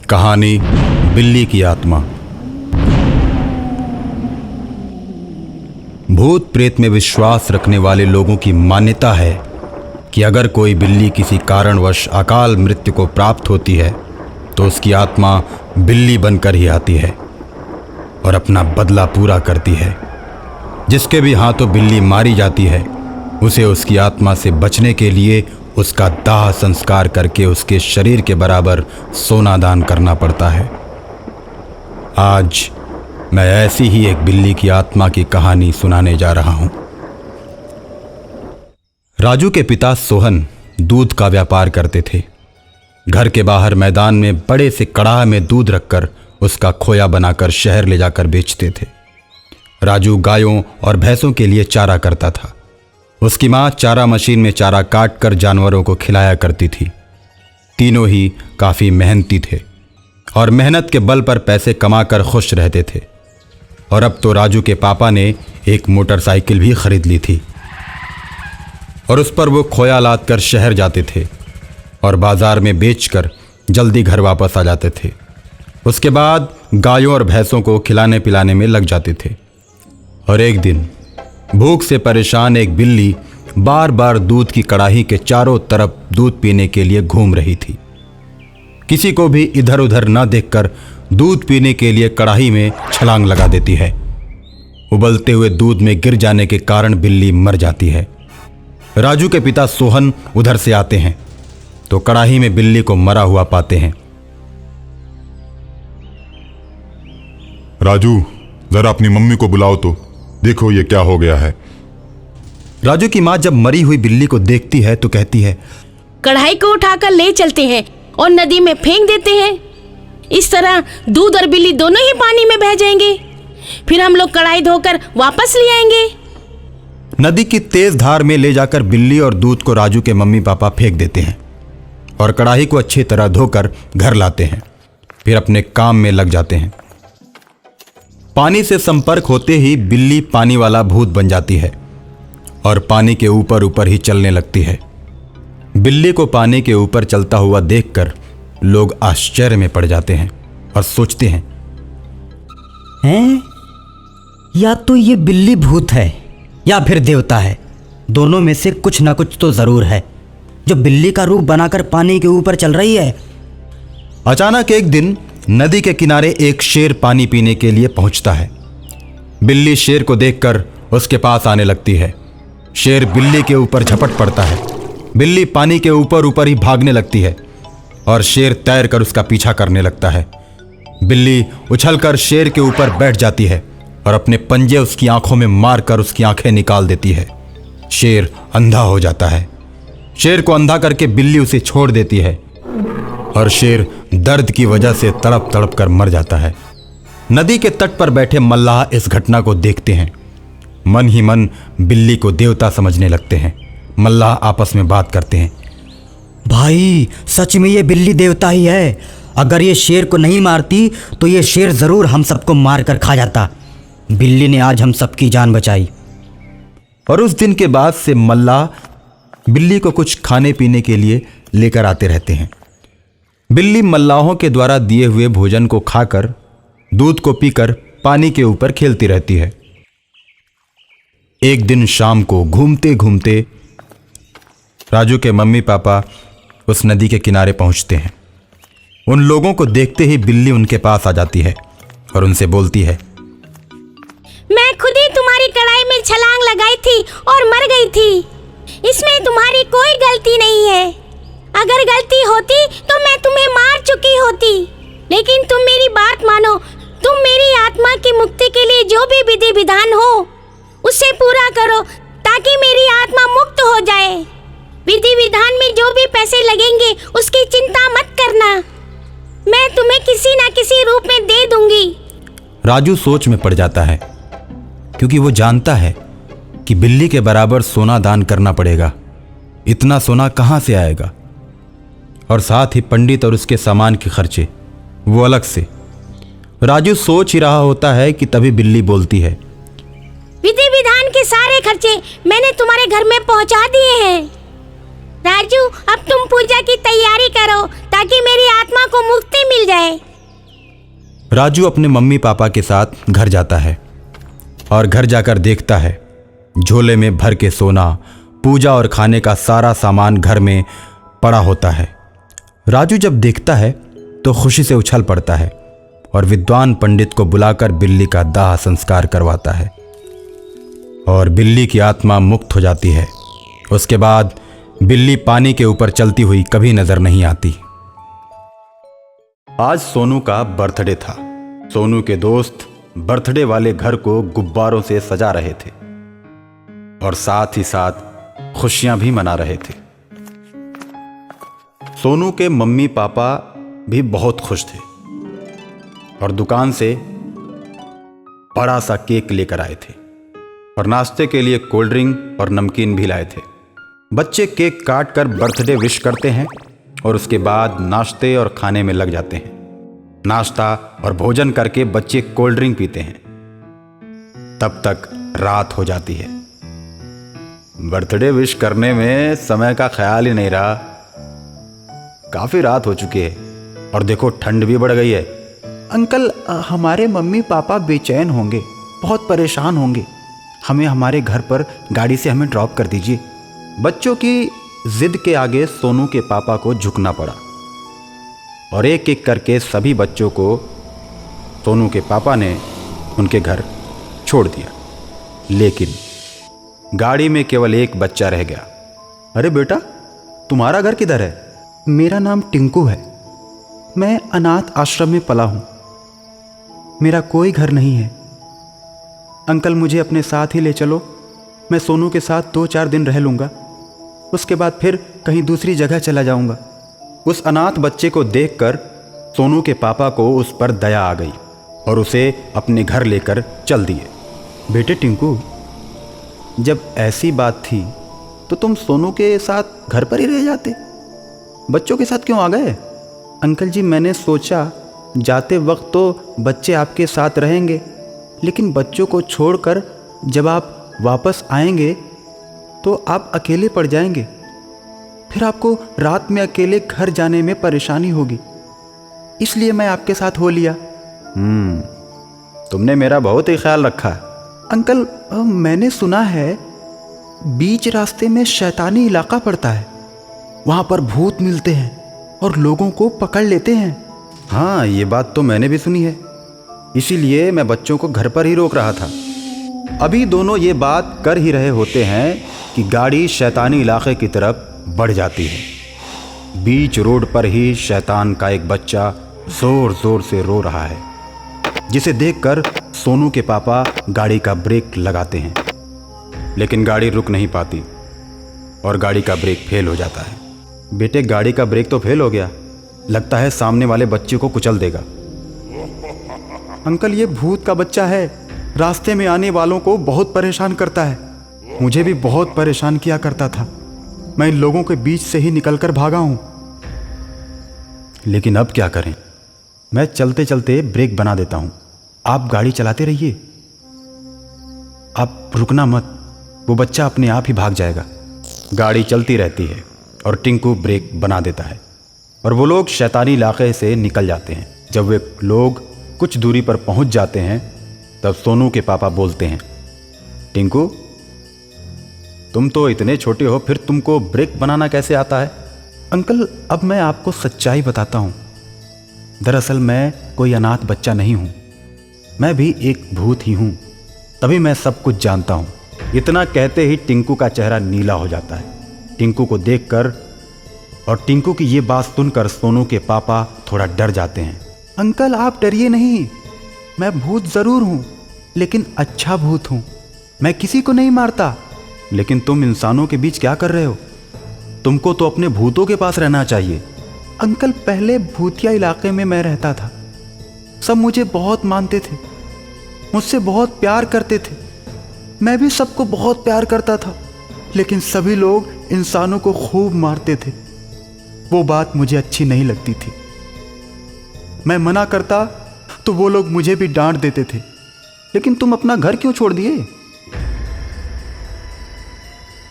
कहानी बिल्ली की आत्मा। भूत प्रेत में विश्वास रखने वाले लोगों की मान्यता है कि अगर कोई बिल्ली किसी कारणवश अकाल मृत्यु को प्राप्त होती है तो उसकी आत्मा बिल्ली बनकर ही आती है और अपना बदला पूरा करती है। जिसके भी हाथों बिल्ली मारी जाती है उसे उसकी आत्मा से बचने के लिए उसका दाह संस्कार करके उसके शरीर के बराबर सोना दान करना पड़ता है। आज मैं ऐसी ही एक बिल्ली की आत्मा की कहानी सुनाने जा रहा हूं। राजू के पिता सोहन दूध का व्यापार करते थे। घर के बाहर मैदान में बड़े से कड़ाह में दूध रखकर उसका खोया बनाकर शहर ले जाकर बेचते थे। राजू गायों और भैंसों के लिए चारा करता था। उसकी मां चारा मशीन में चारा काट कर जानवरों को खिलाया करती थी। तीनों ही काफी मेहनती थे और मेहनत के बल पर पैसे कमाकर खुश रहते थे। और अब तो राजू के पापा ने एक मोटरसाइकिल भी खरीद ली थी और उस पर वो खोया लाद कर शहर जाते थे और बाजार में बेचकर जल्दी घर वापस आ जाते थे। उसके बाद गायों और भैंसों को खिलाने पिलाने में लग जाते थे। और एक दिन भूख से परेशान एक बिल्ली बार बार दूध की कड़ाही के चारों तरफ दूध पीने के लिए घूम रही थी। किसी को भी इधर उधर न देखकर दूध पीने के लिए कड़ाही में छलांग लगा देती है। उबलते हुए दूध में गिर जाने के कारण बिल्ली मर जाती है। राजू के पिता सोहन उधर से आते हैं तो कड़ाही में बिल्ली को मरा हुआ पाते हैं। राजू, जरा अपनी मम्मी को बुलाओ तो देखो ये क्या हो गया है। राजू की मां जब मरी हुई बिल्ली को देखती है तो कहती है, कढ़ाई को उठाकर ले चलते हैं और नदी में फेंक देते हैं। इस तरह दूध और बिल्ली दोनों ही पानी में बह जाएंगे। फिर हम लोग कढ़ाई धोकर वापस ले आएंगे। नदी की तेज धार में ले जाकर बिल्ली और दूध को राजू के मम्मी पापा फेंक देते हैं और कढ़ाई को अच्छी तरह धोकर घर लाते हैं। फिर अपने काम में लग जाते हैं। पानी से संपर्क होते ही बिल्ली पानी वाला भूत बन जाती है और पानी के ऊपर ऊपर ही चलने लगती है। बिल्ली को पानी के ऊपर चलता हुआ देखकर लोग आश्चर्य में पड़ जाते हैं और सोचते हैं, या तो ये बिल्ली भूत है या फिर देवता है। दोनों में से कुछ ना कुछ तो जरूर है जो बिल्ली का रूप बनाकर पानी के ऊपर चल रही है। अचानक एक दिन नदी के किनारे एक शेर पानी पीने के लिए पहुंचता है। बिल्ली शेर को देखकर उसके पास आने लगती है। शेर बिल्ली के ऊपर झपट पड़ता है। बिल्ली पानी के ऊपर ऊपर ही भागने लगती है और शेर तैरकर उसका पीछा करने लगता है। बिल्ली उछलकर शेर के ऊपर बैठ जाती है और अपने पंजे उसकी आंखों में मारकर उसकी आंखें निकाल देती है। शेर अंधा हो जाता है। शेर को अंधा करके बिल्ली उसे छोड़ देती है और शेर दर्द की वजह से तड़प तड़प कर मर जाता है। नदी के तट पर बैठे मल्लाह इस घटना को देखते हैं। मन ही मन बिल्ली को देवता समझने लगते हैं। मल्लाह आपस में बात करते हैं, भाई सच में ये बिल्ली देवता ही है। अगर ये शेर को नहीं मारती तो ये शेर जरूर हम सबको मार कर खा जाता। बिल्ली ने आज हम सबकी जान बचाई। और उस दिन के बाद से मल्लाह बिल्ली को कुछ खाने पीने के लिए लेकर आते रहते हैं। बिल्ली मल्लाहों के द्वारा दिए हुए भोजन को खाकर दूध को पीकर पानी के ऊपर खेलती रहती है। एक दिन शाम को घूमते घूमते राजू के मम्मी पापा उस नदी के किनारे पहुंचते हैं। उन लोगों को देखते ही बिल्ली उनके पास आ जाती है और उनसे बोलती है, मैं खुद ही तुम्हारी कढ़ाई में छलांग लगाई थी और मर गई थी। इसमें तुम्हारी कोई गलती नहीं है। अगर गलती होती तो मैं तुम्हें मार चुकी होती। लेकिन तुम मेरी बात मानो। तुम मेरी आत्मा की मुक्ति के लिए जो भी विधि विधान हो उसे पूरा करो ताकि मेरी आत्मा मुक्त हो जाए। विधि विधान में जो भी पैसे लगेंगे उसकी चिंता मत करना। मैं तुम्हें किसी ना किसी रूप में दे दूंगी। राजू सोच में पड़ जाता है क्योंकि वो जानता है कि बिल्ली के बराबर सोना दान करना पड़ेगा। इतना सोना कहाँ से आएगा? और साथ ही पंडित और उसके सामान के खर्चे वो अलग से। राजू सोच ही रहा होता है कि तभी बिल्ली बोलती है, विधि विधान के सारे खर्चे मैंने तुम्हारे घर में पहुंचा दिए हैं। राजू, अब तुम पूजा की तैयारी करो ताकि मेरी आत्मा को मुक्ति मिल जाए। राजू अपने मम्मी पापा के साथ घर जाता है और घर जाकर देखता है झोले में भर के सोना, पूजा और खाने का सारा सामान घर में पड़ा होता है। राजू जब देखता है तो खुशी से उछल पड़ता है और विद्वान पंडित को बुलाकर बिल्ली का दाह संस्कार करवाता है और बिल्ली की आत्मा मुक्त हो जाती है। उसके बाद बिल्ली पानी के ऊपर चलती हुई कभी नजर नहीं आती। आज सोनू का बर्थडे था। सोनू के दोस्त बर्थडे वाले घर को गुब्बारों से सजा रहे थे और साथ ही साथ खुशियां भी मना रहे थे। सोनू के मम्मी पापा भी बहुत खुश थे और दुकान से बड़ा सा केक लेकर आए थे और नाश्ते के लिए कोल्ड ड्रिंक और नमकीन भी लाए थे। बच्चे केक काट कर बर्थडे विश करते हैं और उसके बाद नाश्ते और खाने में लग जाते हैं। नाश्ता और भोजन करके बच्चे कोल्ड ड्रिंक पीते हैं। तब तक रात हो जाती है। बर्थडे विश करने में समय का ख्याल ही नहीं रहा। काफी रात हो चुकी है और देखो ठंड भी बढ़ गई है। अंकल, हमारे मम्मी पापा बेचैन होंगे, बहुत परेशान होंगे। हमें हमारे घर पर गाड़ी से हमें ड्रॉप कर दीजिए। बच्चों की जिद के आगे सोनू के पापा को झुकना पड़ा और एक एक करके सभी बच्चों को सोनू के पापा ने उनके घर छोड़ दिया। लेकिन गाड़ी में केवल एक बच्चा रह गया। अरे बेटा, तुम्हारा घर किधर है? मेरा नाम टिंकू है। मैं अनाथ आश्रम में पला हूँ। मेरा कोई घर नहीं है। अंकल, मुझे अपने साथ ही ले चलो। मैं सोनू के साथ 2-4 दिन रह लूँगा। उसके बाद फिर कहीं दूसरी जगह चला जाऊँगा। उस अनाथ बच्चे को देखकर सोनू के पापा को उस पर दया आ गई और उसे अपने घर लेकर चल दिए। बेटे टिंकू, जब ऐसी बात थी तो तुम सोनू के साथ घर पर ही रह जाते। बच्चों के साथ क्यों आ गए? अंकल जी, मैंने सोचा जाते वक्त तो बच्चे आपके साथ रहेंगे, लेकिन बच्चों को छोड़कर जब आप वापस आएंगे तो आप अकेले पड़ जाएंगे। फिर आपको रात में अकेले घर जाने में परेशानी होगी, इसलिए मैं आपके साथ हो लिया। तुमने मेरा बहुत ही ख्याल रखा। अंकल, मैंने सुना है बीच रास्ते में शैतानी इलाका पड़ता है। वहाँ पर भूत मिलते हैं और लोगों को पकड़ लेते हैं। हाँ, ये बात तो मैंने भी सुनी है। इसीलिए मैं बच्चों को घर पर ही रोक रहा था। अभी दोनों ये बात कर ही रहे होते हैं कि गाड़ी शैतानी इलाके की तरफ बढ़ जाती है। बीच रोड पर ही शैतान का एक बच्चा जोर जोर से रो रहा है, जिसे देखकर सोनू के पापा गाड़ी का ब्रेक लगाते हैं, लेकिन गाड़ी रुक नहीं पाती और गाड़ी का ब्रेक फेल हो जाता है। बेटे, गाड़ी का ब्रेक तो फेल हो गया। लगता है सामने वाले बच्चे को कुचल देगा। अंकल, ये भूत का बच्चा है। रास्ते में आने वालों को बहुत परेशान करता है। मुझे भी बहुत परेशान किया करता था। मैं इन लोगों के बीच से ही निकलकर भागा हूँ। लेकिन अब क्या करें? मैं चलते चलते ब्रेक बना देता हूँ। आप गाड़ी चलाते रहिए, आप रुकना मत। वो बच्चा अपने आप ही भाग जाएगा। गाड़ी चलती रहती है और टिंकू ब्रेक बना देता है और वो लोग शैतानी इलाके से निकल जाते हैं। जब वे लोग कुछ दूरी पर पहुंच जाते हैं तब सोनू के पापा बोलते हैं, टिंकू, तुम तो इतने छोटे हो, फिर तुमको ब्रेक बनाना कैसे आता है? अंकल, अब मैं आपको सच्चाई बताता हूँ। दरअसल मैं कोई अनाथ बच्चा नहीं हूँ। मैं भी एक भूत ही हूँ। तभी मैं सब कुछ जानता हूँ। इतना कहते ही टिंकू का चेहरा नीला हो जाता है। टिंकू को देखकर और टिंकू की ये बात सुनकर सोनू के पापा थोड़ा डर जाते हैं। अंकल, आप डरिए नहीं। मैं भूत ज़रूर हूँ, लेकिन अच्छा भूत हूँ। मैं किसी को नहीं मारता। लेकिन तुम इंसानों के बीच क्या कर रहे हो? तुमको तो अपने भूतों के पास रहना चाहिए। अंकल, पहले भूतिया इलाके में मैं रहता था। सब मुझे बहुत मानते थे, मुझसे बहुत प्यार करते थे। मैं भी सबको बहुत प्यार करता था, लेकिन सभी लोग इंसानों को खूब मारते थे। वो बात मुझे अच्छी नहीं लगती थी। मैं मना करता तो वो लोग मुझे भी डांट देते थे। लेकिन तुम अपना घर क्यों छोड़ दिए?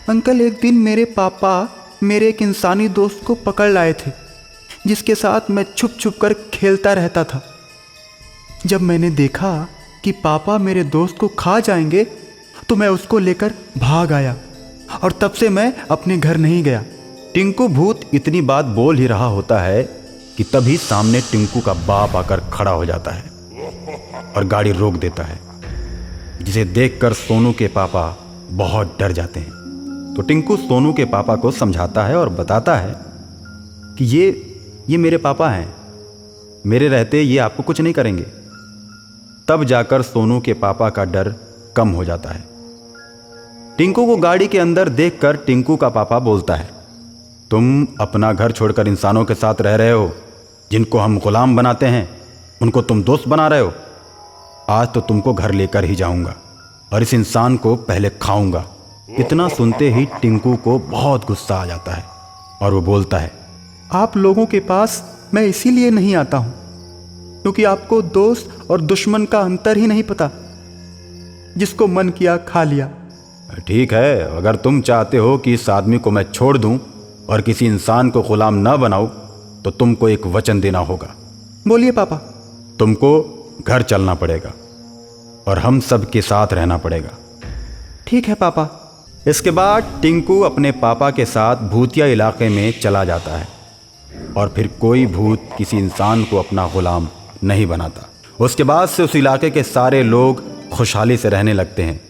अंकल, एक दिन मेरे पापा मेरे एक इंसानी दोस्त को पकड़ लाए थे, जिसके साथ मैं छुप छुप कर खेलता रहता था। जब मैंने देखा कि पापा मेरे दोस्त को खा जाएंगे तो मैं उसको लेकर भाग आया और तब से मैं अपने घर नहीं गया। टिंकू भूत इतनी बात बोल ही रहा होता है कि तभी सामने टिंकू का बाप आकर खड़ा हो जाता है और गाड़ी रोक देता है, जिसे देखकर सोनू के पापा बहुत डर जाते हैं। तो टिंकू सोनू के पापा को समझाता है और बताता है कि ये मेरे पापा हैं, मेरे रहते ये आपको कुछ नहीं करेंगे। तब जाकर सोनू के पापा का डर कम हो जाता है। टिंकू को गाड़ी के अंदर देखकर टिंकू का पापा बोलता है, तुम अपना घर छोड़कर इंसानों के साथ रह रहे हो, जिनको हम गुलाम बनाते हैं उनको तुम दोस्त बना रहे हो। आज तो तुमको घर लेकर ही जाऊंगा और इस इंसान को पहले खाऊंगा। इतना सुनते ही टिंकू को बहुत गुस्सा आ जाता है और वो बोलता है, आप लोगों के पास मैं इसीलिए नहीं आता हूं क्योंकि आपको दोस्त और दुश्मन का अंतर ही नहीं पता। जिसको मन किया खा लिया। ठीक है, अगर तुम चाहते हो कि इस आदमी को मैं छोड़ दूं और किसी इंसान को गुलाम ना बनाऊं तो तुमको एक वचन देना होगा। बोलिए पापा। तुमको घर चलना पड़ेगा और हम सब के साथ रहना पड़ेगा। ठीक है पापा। इसके बाद टिंकू अपने पापा के साथ भूतिया इलाके में चला जाता है और फिर कोई भूत किसी इंसान को अपना गुलाम नहीं बनाता। उसके बाद से उस इलाके के सारे लोग खुशहाली से रहने लगते हैं।